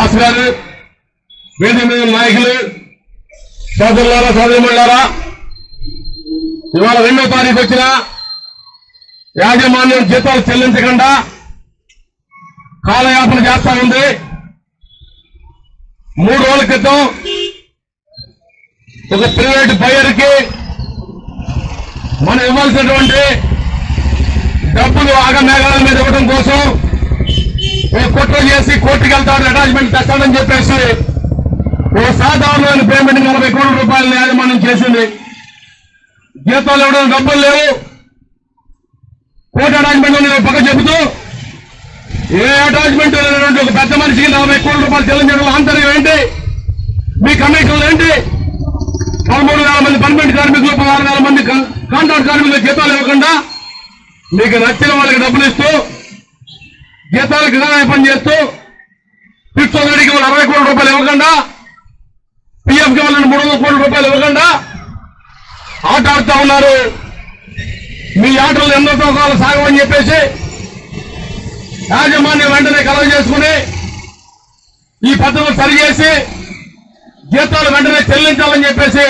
దాస్ గారు, వేదిక మీద నాయకులు, సోదరులారా సోదరిమణులారా, ఇవాళ 2వ తారీఖు వచ్చిన యాజమాన్యం జీతాలు చెల్లించకుండా కాలయాపన చేస్తా ఉంది. 3 రోజుల క్రితం ఒక ప్రైవేట్ బయర్కి మనం ఇవ్వాల్సినటువంటి డబ్బులు ఆగమేఘాల మీద ఇవ్వడం కోసం కుట్ర చేసి కోర్టుకు వెళ్తాడు, అటాచ్మెంట్ తెస్తాడని చెప్పేసి ఓ సాధారణమైన పేమెంట్ 40 కోట్ల రూపాయలను యాజమాన్యం చేసింది. జీతాలు ఇవ్వడం డబ్బులు లేవు, కోర్టు అటాచ్మెంట్ పక్క చెబుతూ ఏ అటాచ్మెంట్ లేనటువంటి ఒక పెద్ద మనిషికి 40 కోట్ల రూపాయలు చెల్లించడం ఆంతర్యం ఏంటి? మీ కమిషన్లు ఏంటి? 13,000 మంది పర్మనెంట్ కార్మికులు, 16,000 మంది కాంట్రాక్ట్ కార్మికులు జీతాలు ఇవ్వకుండా మీకు నచ్చిన వాళ్ళకి డబ్బులు ఇస్తూ జీతాలకు పని చేస్తూ పిచ్చోడికి 60 కోట్ల రూపాయలు ఇవ్వకుండా, పిఎఫ్కి వాళ్ళని 300 కోట్ల రూపాయలు ఇవ్వకుండా ఆట ఆడుతూ ఉన్నారు. మీ ఆటలు ఎన్నో తోకాలు సాగమని చెప్పేసి యాజమాన్యం వెంటనే కలవ చేసుకుని ఈ పద్ధతులు సరిచేసి జీతాలు వెంటనే చెల్లించాలని చెప్పేసి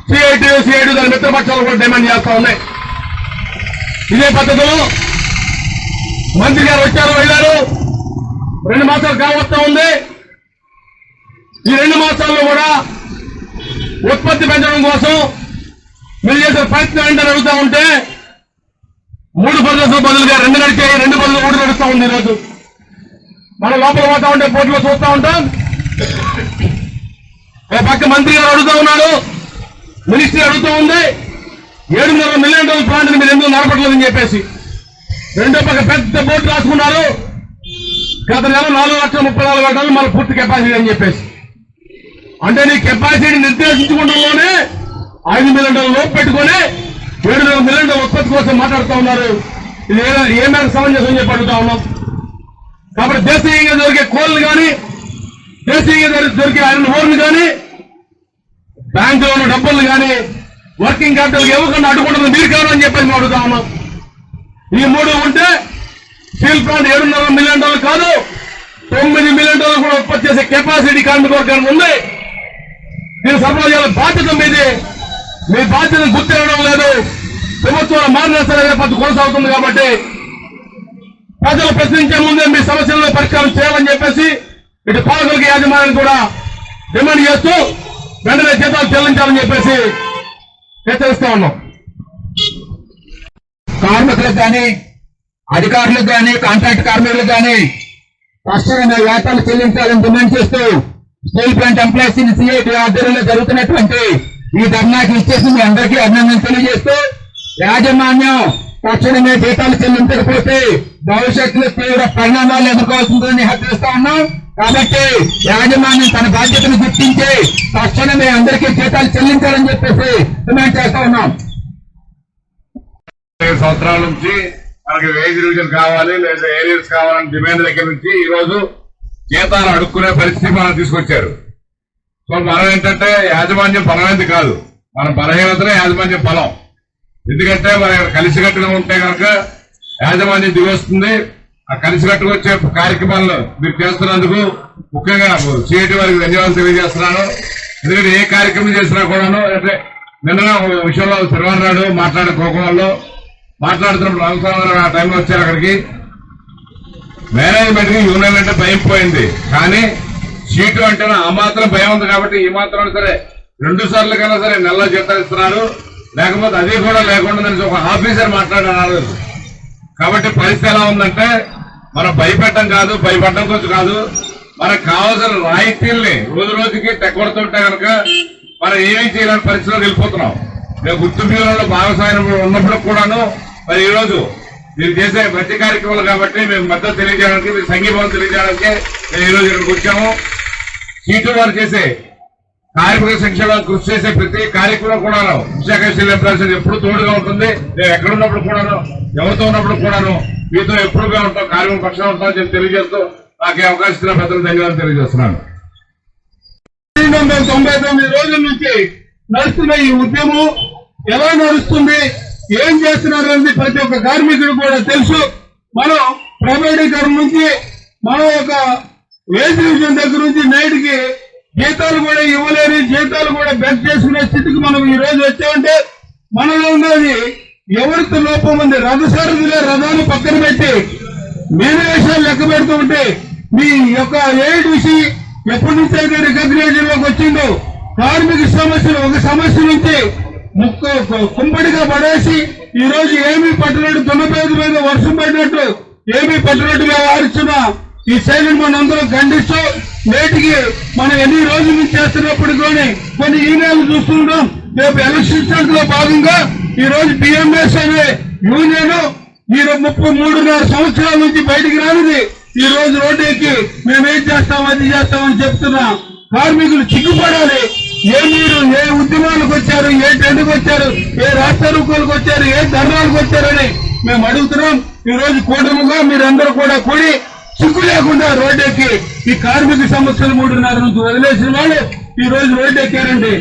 సిఐటి దాని మిత్రపక్షాలు కూడా డిమాండ్ చేస్తా ఉన్నాయి. ఇదే పద్ధతిలో మంత్రి గారు వచ్చారు, వెళ్ళారు. 2 మాసాలు కావస్తా ఉంది. ఈ 2 మాసాల్లో కూడా ఉత్పత్తి పెంచడం కోసం మీరు చేసే ప్రయత్నం ఏంటని అడుగుతా ఉంటే 3 బదులు బదులుగా 2 నడిచాయి, 2 బదులు 3 నడుస్తా ఉంది. ఈరోజు మనం లోపల పోతా ఉంటే పోటీలో చూస్తా ఉంటాం. ఓ పక్క మంత్రి గారు అడుగుతా ఉన్నాడు, మినిస్ట్రీ అడుగుతూ ఉంది, 7.5 మిలియన్ టన్నుల ప్లాంట్ని మీరు ఎందుకు నడపట్లేదని చెప్పేసి. రెండో పక్క పెద్ద బోర్డు రాసుకున్నారు, గత నెల 4,34,000 టన్నులు మన పూర్తి కెపాసిటీ అని చెప్పేసి. అంటే నీ కెపాసిటీ నిర్దేశించుకోవడంలోనే 5 మిలియన్ టన్నులు లోపు పెట్టుకుని 7.5 మిలియన్ టన్నుల ఉత్పత్తి కోసం మాట్లాడుతూ ఉన్నారు. ఇది ఏ మేరకు సమంజసం చెప్పి అడుగుతా ఉన్నాం. కాబట్టి దేశీయంగా దొరికే కోళ్లు కానీ, దేశీయంగా దొరికే ఐరన్ ఓర్లు కానీ, బ్యాంకులో ఉన్న డబ్బులు కానీ వర్కింగ్ క్యాపిటల్ ఇవ్వకుండా అడ్డుకుంటుంది మీరు కావాలని చెప్పేసి మేము అడుగుతా ఉన్నాం. ఈ 3 ఉంటే స్టీల్ ప్లాంట్ 7.5 మిలియన్ టన్నులు కాదు, 9 మిలియన్ టన్నులు కూడా ఉత్పత్తి చేసే కెపాసిటీ కార్మిక వర్గానికి ఉంది. మీరు సరఫరా చేయాల బాధ్యత మీది. మీ బాధ్యతను గుర్తిరగడం లేదు. ప్రభుత్వం మారినా సరే పద్ధతి కొనసాగుతుంది. కాబట్టి ప్రజలు ప్రశ్నించే ముందే మీ సమస్యలను పరిష్కారం చేయాలని చెప్పేసి ఇటు పాలకులకి యాజమాన్యాన్ని కూడా డిమాండ్ చేస్తూ వెంటనే జీతాలు చెల్లించాలని చెప్పేసి హెచ్చరిస్తా ఉన్నాం. కార్మికులకు కానీ, అధికారులకు కానీ, కాంట్రాక్ట్ కార్మికులకు కానీ తక్షణమే వేతనాలు చెల్లించాలని డిమాండ్ చేస్తూ స్టీల్ ప్లాంట్ ఎంప్లాయీస్ సిఐటి ఆధ్వర్యంలో జరుగుతున్నటువంటి ఈ ధర్నాకి ఇచ్చేసి మీ అందరికీ అభినందనలు తెలియజేస్తూ, యాజమాన్యం తక్షణమే జీతాలు చెల్లించకపోతే భవిష్యత్తులో తీవ్ర పరిణామాలు ఎదుర్కోవాల్సిందని హెచ్చరిస్తా ఉన్నాం. కాబట్టి యాజమాన్యం తన బాధ్యతను గుర్తించి తక్షణమే అందరికీ జీతాలు చెల్లించాలని చెప్పేసి డిమాండ్ చేస్తా ఉన్నాం. 5 సంవత్సరాల నుంచి మనకి వేజ్ రివిజన్ కావాలి లేదా ఏరియర్స్ కావాలని డిమాండ్ దగ్గర నుంచి ఈ రోజు జీతాలు అడుక్కునే పరిస్థితి మనం తీసుకొచ్చారు. సో మనం ఏంటంటే యాజమాన్యం బలమైనది కాదు, మన బలహీనతనే యాజమాన్యం బలం. ఎందుకంటే మన కలిసికట్టుగా ఉంటే కనుక యాజమాన్యం దిగొస్తుంది. ఆ కలిసికట్టుగా వచ్చే కార్యక్రమాలను మీరు చేస్తున్నందుకు ముఖ్యంగా సిఐటి వారికి ధన్యవాదాలు తెలియజేస్తున్నాను. ఎందుకంటే ఏ కార్యక్రమం చేసినా కూడాను, అంటే నిన్న విషయంలో శర్వాన్ నాడు మాట్లాడే కోపంలో మాట్లాడుతున్నప్పుడు రామస్వామి ఆ టైంలో వచ్చారు అక్కడికి. మేనేజ్మెంట్ కి యూనియన్ అంటే భయం పోయింది, కానీ సీటు అంటే ఆ మాత్రం భయం ఉంది. కాబట్టి ఈ మాత్రం సరే 2 సార్లు కన్నా సరే నెలలో జీతాలు ఇస్తున్నారు. లేకపోతే అది కూడా లేకుండా ఒక ఆఫీసర్ మాట్లాడారు. కాబట్టి పరిస్థితి ఎలా ఉందంటే మనం భయపెట్టడం కాదు, భయపడడం కోసం కాదు, మనకు కావాల్సిన రాయితీల్ని రోజు రోజుకి తెగొడుతుంటే కనుక మనం ఏమీ చేయలేని పరిస్థితిలోకి వెళ్ళిపోతున్నాం. మేము గుర్తింపులో భాగస్వామ్యం ఉన్నప్పుడు కూడాను మరి ఈ రోజు మీరు చేసే ప్రతి కార్యక్రమాలు కాబట్టి మేము మద్దతు తెలియజేయడానికి, మీరు సంఘీభావం తెలియజేయడానికి మేము ఈ రోజు ఇక్కడికి వచ్చాము. సీటు వారు చేసే కార్మిక సంక్షేమం కృషి చేసే ప్రతి కార్యక్రమం కూడాను విశాఖ స్టీల్ ఎంప్లాయీస్ ఎప్పుడు తోడుగా ఉంటుంది. మేము ఎక్కడున్నప్పుడు కూడాను, ఎవరితో ఉన్నప్పుడు కూడాను మీతో ఎప్పుడుగా ఉంటాం, కార్మిక పక్షంగా ఉంటామని చెప్పి తెలియజేస్తూ నాకు అవకాశం ఇచ్చిన పెద్దలు ధన్యవాదాలు తెలియజేస్తున్నాను. 99 రోజుల నుంచి నడుస్తున్న ఈ ఉద్యమం ఎలా నడుస్తుంది, ఏం చేస్తున్నారు అనేది ప్రతి ఒక్క కార్మికుడు కూడా తెలుసు. మనం ప్రైవేటీకరణ నుంచి మనం ఒక వేజ్ డివిజన్ దగ్గర నుంచి నేటికి జీతాలు కూడా ఇవ్వలేని, జీతాలు కూడా బెక్ చేసుకునే స్థితికి మనం ఈ రోజు వచ్చామంటే మనలో ఉన్నది ఎవరికి లోపం ఉంది. రథసారథులే రథాన్ని పక్కన పెట్టి మేనివేషాలు లెక్క పెడుతూ ఉంటే మీ యొక్క ఏఐడిసి ఎప్పటి నుంచి అయితే రికగ్నైజేషన్ లోకి వచ్చిందో కార్మిక సమస్యలు ఒక సమస్య నుంచి కుంపడిగా పడేసి ఈ రోజు ఏమీ పట్టనట్టు దున్నపేద మీద వర్షం పడినట్టు ఏమీ పట్టనట్టు వ్యవహరిస్తున్న ఈ శైలిని మనం అందరం ఖండిస్తూ నేటికి మనం ఎన్ని రోజుల నుంచి చేస్తున్నప్పటికీ కొన్ని ఈమెయిల్ చూస్తున్నాం. రేపు ఎలక్షన్ లో భాగంగా ఈ రోజు బిఎంఎస్ అనే యూనియన్ ఈ 33.5 సంవత్సరాల నుంచి బయటికి రానిది ఈ రోజు రోడ్డు ఎక్కి మేమేం చేస్తాం అది చేస్తామని చెప్తున్నాం. కార్మికులు చిక్కుపడాలి. మీరు ఏ ఉద్యమాలకు వచ్చారు, ఏ ట్రెండ్కి వచ్చారు, ఏ రాష్ట్ర రూపాలకు వచ్చారు, ఏ ధర్నాలకు వచ్చారని మేము అడుగుతున్నాం. ఈ రోజు కూటమిగా మీరందరూ కూడా కూడి చిక్కు లేకుండా రోడ్డు ఎక్కి ఈ కార్మిక సమస్యలు 3.5 నుంచి వదిలేసిన వాళ్ళు ఈ రోజు రోడ్డు ఎక్కారండి.